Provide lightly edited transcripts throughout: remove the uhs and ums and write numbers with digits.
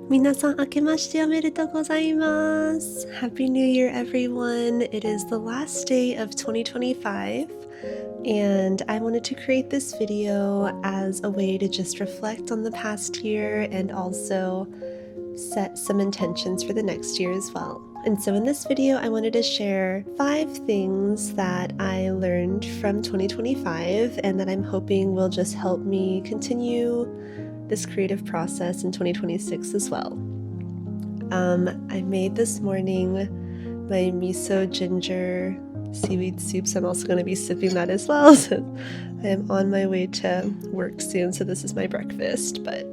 皆さん、明けましておめでとうございます。Happy New Year, everyone. It is the last day of 2025, and I wanted to create this video as a way to just reflect on the past year and also set some intentions for the next year as well. And so in this video, I wanted to share 5 things that I learned from 2025 and that I'm hoping will just help me continue this creative process in 2026 as well. I made this morning my miso ginger seaweed soup, so I'm also going to be sipping that as well. So I am on my way to work soon, so this is my breakfast, but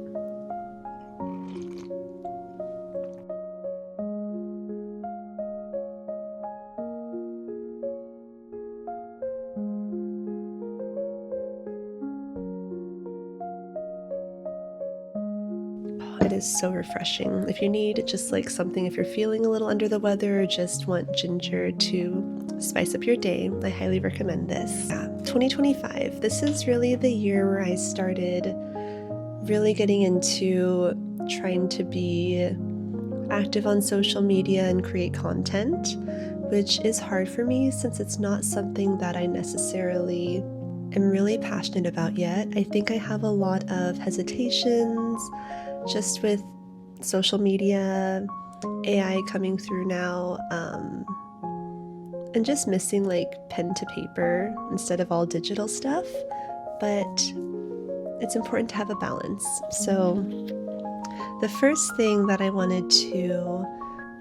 it is so refreshing. If you need just like something, if you're feeling a little under the weather or just want ginger to spice up your day, I highly recommend this. 2025, this is really the year where I started really getting into trying to be active on social media and create content, which is hard for me since it's not something that I necessarily am really passionate about yet. I think I have a lot of hesitations just with social media, AI coming through now, and just missing like pen to paper instead of all digital stuff. But it's important to have a balance. So the first thing that I wanted to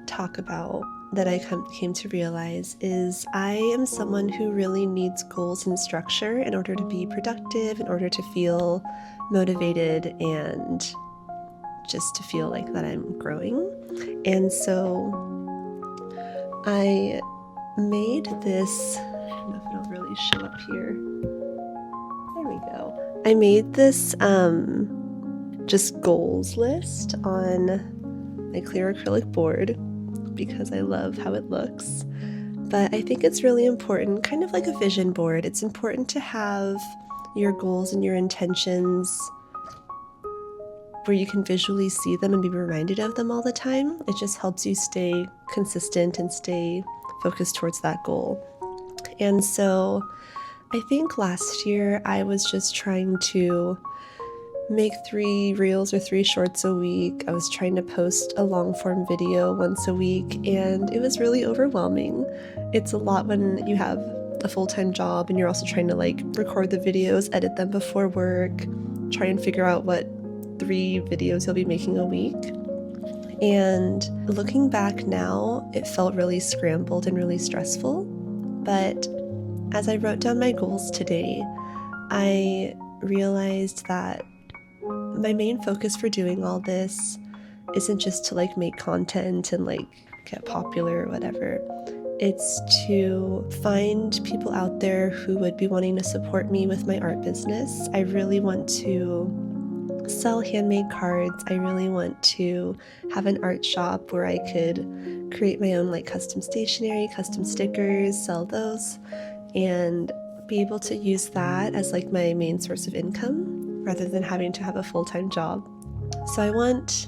talk about that I came to realize is I am someone who really needs goals and structure in order to be productive, in order to feel motivated, and just to feel like that I'm growing. And so I made this, I don't know if it'll really show up here. There we go. I made this just goals list on my clear acrylic board because I love how it looks. But I think it's really important, kind of like a vision board, it's important to have your goals and your intentions where you can visually see them and be reminded of them all the time. It just helps you stay consistent and stay focused towards that goal. And so I think last year I was just trying to make 3 reels or 3 shorts a week. I was trying to post a long form video once a week, and it was really overwhelming. It's a lot when you have a full-time job and you're also trying to like record the videos, edit them before work, try and figure out what 3 videos you'll be making a week. And looking back now, it felt really scrambled and really stressful. But as I wrote down my goals today, I realized that my main focus for doing all this isn't just to like make content and like get popular or whatever. It's to find people out there who would be wanting to support me with my art business. I really want to sell handmade cards. I really want to have an art shop where I could create my own like custom stationery, custom stickers, sell those, and be able to use that as like my main source of income rather than having to have a full-time job. So I want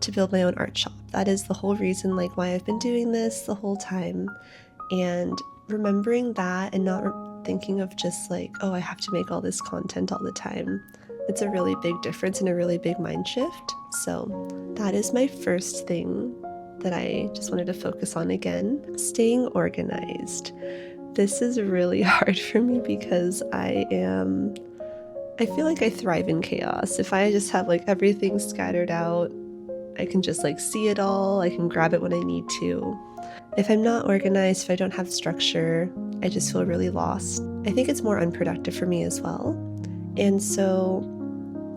to build my own art shop. That is the whole reason like why I've been doing this the whole time. And remembering that and not thinking of just like, oh, I have to make all this content all the time. It's a really big difference and a really big mind shift. So that is my first thing that I just wanted to focus on again. Staying organized. This is really hard for me because I feel like I thrive in chaos. If I just have like everything scattered out, I can just like see it all, I can grab it when I need to. If I'm not organized, if I don't have structure, I just feel really lost. I think it's more unproductive for me as well. And so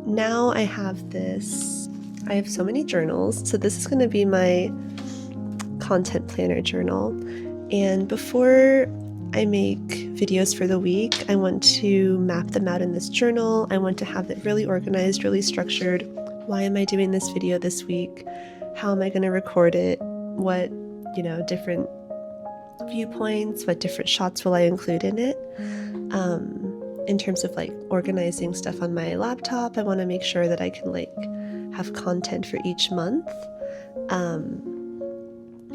now I have so many journals. So this is going to be my content planner journal. And before I make videos for the week, I want to map them out in this journal. I want to have it really organized, really structured. Why am I doing this video this week? How am I going to record it? What, different viewpoints, what different shots will I include in it? In terms of like organizing stuff on my laptop, I want to make sure that I can like have content for each month,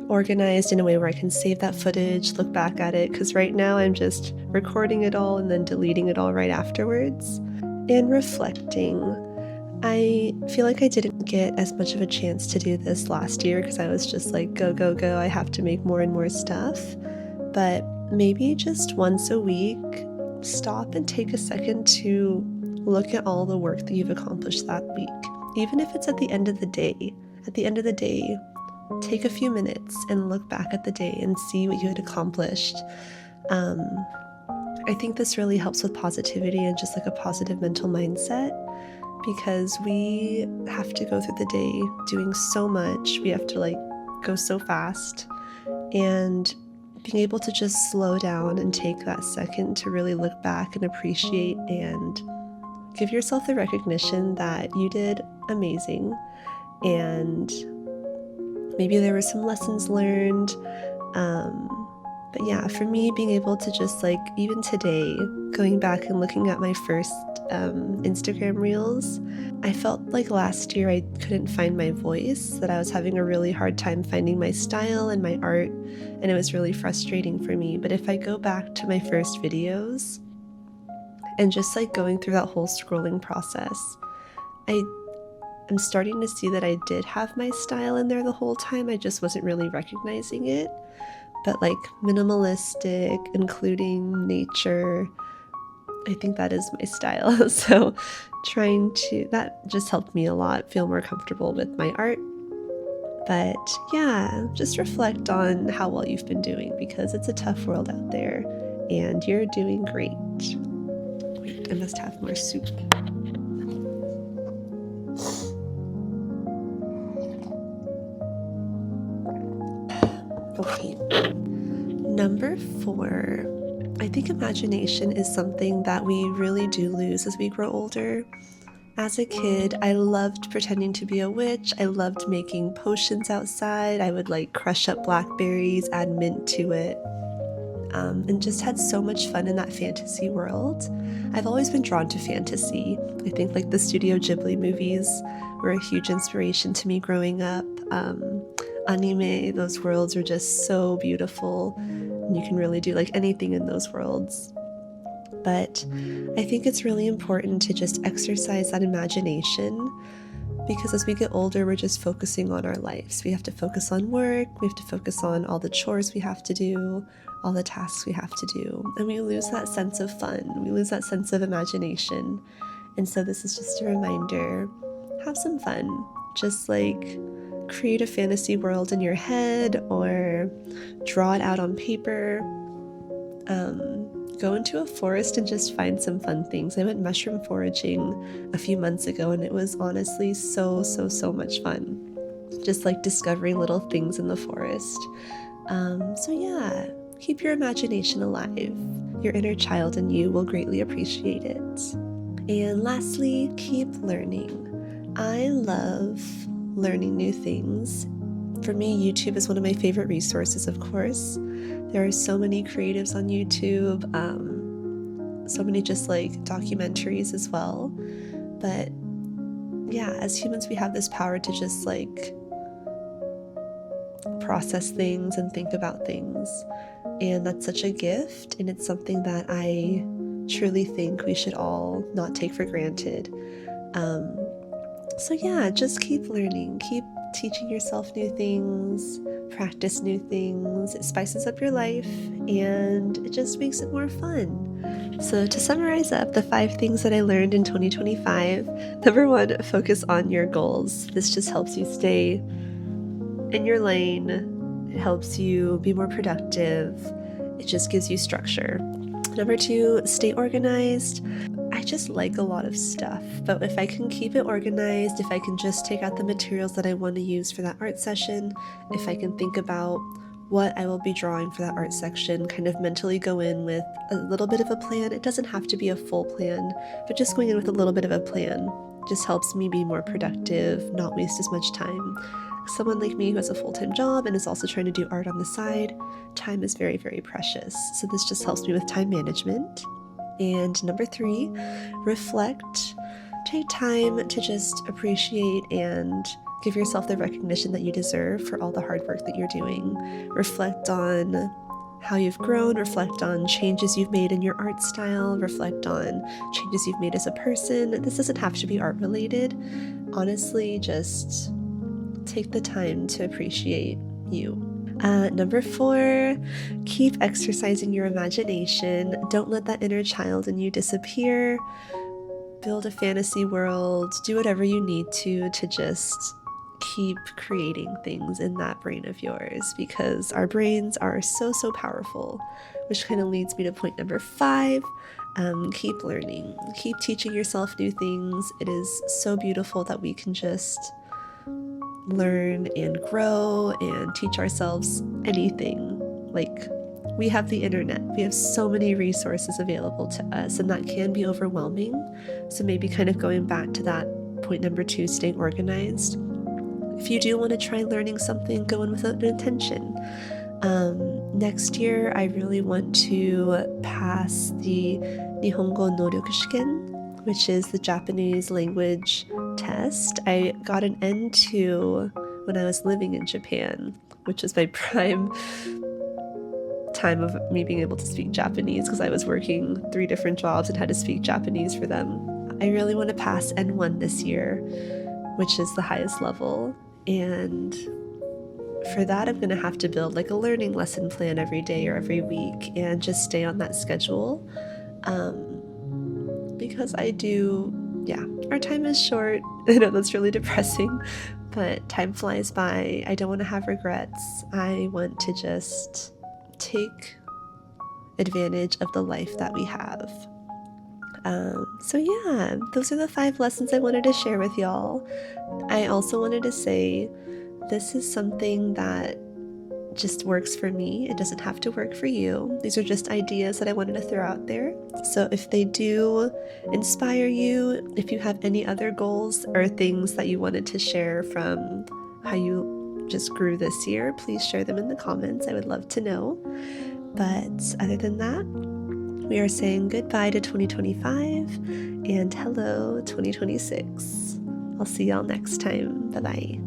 organized in a way where I can save that footage, look back at it, because right now I'm just recording it all and then deleting it all right afterwards. And reflecting. I feel like I didn't get as much of a chance to do this last year because I was just like, go, go, go, I have to make more and more stuff. But maybe just once a week, stop and take a second to look at all the work that you've accomplished that week. Even if it's at the end of the day. At the end of the day, take a few minutes and look back at the day and see what you had accomplished. I think this really helps with positivity and just like a positive mental mindset, because we have to go through the day doing so much. We have to like go so fast, and being able to just slow down and take that second to really look back and appreciate and give yourself the recognition that you did amazing, and maybe there were some lessons learned. But yeah, for me, being able to just like, even today, going back and looking at my first Instagram reels, I felt like last year I couldn't find my voice, that I was having a really hard time finding my style and my art, and it was really frustrating for me. But if I go back to my first videos and just like going through that whole scrolling process, I'm starting to see that I did have my style in there the whole time. I just wasn't really recognizing it. But like minimalistic, including nature, I think that is my style. So that just helped me a lot feel more comfortable with my art. But yeah, just reflect on how well you've been doing, because it's a tough world out there and you're doing great. Wait, I must have more soup. Okay. Number 4, I think imagination is something that we really do lose as we grow older. As a kid, I loved pretending to be a witch. I loved making potions outside. I would like crush up blackberries, add mint to it, and just had so much fun in that fantasy world. I've always been drawn to fantasy. I think like the Studio Ghibli movies were a huge inspiration to me growing up. Anime, those worlds are just so beautiful, and you can really do like anything in those worlds. But I think it's really important to just exercise that imagination, because as we get older, we're just focusing on our lives. We have to focus on work, we have to focus on all the chores we have to do, all the tasks we have to do, and we lose that sense of fun, we lose that sense of imagination. And so this is just a reminder, have some fun, just like create a fantasy world in your head or draw it out on paper. Go into a forest and just find some fun things. I went mushroom foraging a few months ago, and it was honestly so much fun. Just like discovering little things in the forest. So yeah, keep your imagination alive. Your inner child in you will greatly appreciate it. And lastly, keep learning. I love learning new things. For me, YouTube is one of my favorite resources, of course. There are so many creatives on YouTube, so many just like documentaries as well. But yeah, as humans, we have this power to just like process things and think about things. And that's such a gift, and it's something that I truly think we should all not take for granted. So yeah, just keep learning, keep teaching yourself new things, practice new things. It spices up your life and it just makes it more fun. So to summarize up the 5 things that I learned in 2025, number 1, focus on your goals. This just helps you stay in your lane. It helps you be more productive. It just gives you structure. Number 2, stay organized. I just like a lot of stuff, but if I can keep it organized, if I can just take out the materials that I want to use for that art session, if I can think about what I will be drawing for that art section, kind of mentally go in with a little bit of a plan. It doesn't have to be a full plan, but just going in with a little bit of a plan just helps me be more productive, not waste as much time. Someone like me who has a full-time job and is also trying to do art on the side, time is very precious. So this just helps me with time management. And number 3, reflect. take time to just appreciate and give yourself the recognition that you deserve for all the hard work that you're doing. Reflect on how you've grown, reflect on changes you've made in your art style, reflect on changes you've made as a person. This doesn't have to be art related. Honestly, just take the time to appreciate you. Number 4, keep exercising your imagination. Don't let that inner child in you disappear. Build a fantasy world, do whatever you need to just keep creating things in that brain of yours, because our brains are so powerful, which kind of leads me to point number 5. Keep learning, keep teaching yourself new things. It is so beautiful that we can just learn and grow and teach ourselves anything. Like, we have the internet, we have so many resources available to us, and that can be overwhelming. So maybe kind of going back to that point number 2, staying organized. If you do want to try learning something, go in with an intention. Next year, I really want to pass the Nihongo Noryoku Shiken, which is the Japanese language test. I got an N2 when I was living in Japan, which is my prime time of me being able to speak Japanese, because I was working 3 different jobs and had to speak Japanese for them. I really want to pass N1 this year, which is the highest level. And for that, I'm going to have to build like a learning lesson plan every day or every week and just stay on that schedule. Because our time is short. I know that's really depressing, but time flies by. I don't want to have regrets. I want to just take advantage of the life that we have. Those are the 5 lessons I wanted to share with y'all. I also wanted to say this is something that just works for me. It doesn't have to work for you. These are just ideas that I wanted to throw out there. So if they do inspire you, if you have any other goals or things that you wanted to share from how you just grew this year, please share them in the comments. I would love to know. But other than that, we are saying goodbye to 2025 and hello 2026. I'll see y'all next time. Bye-bye.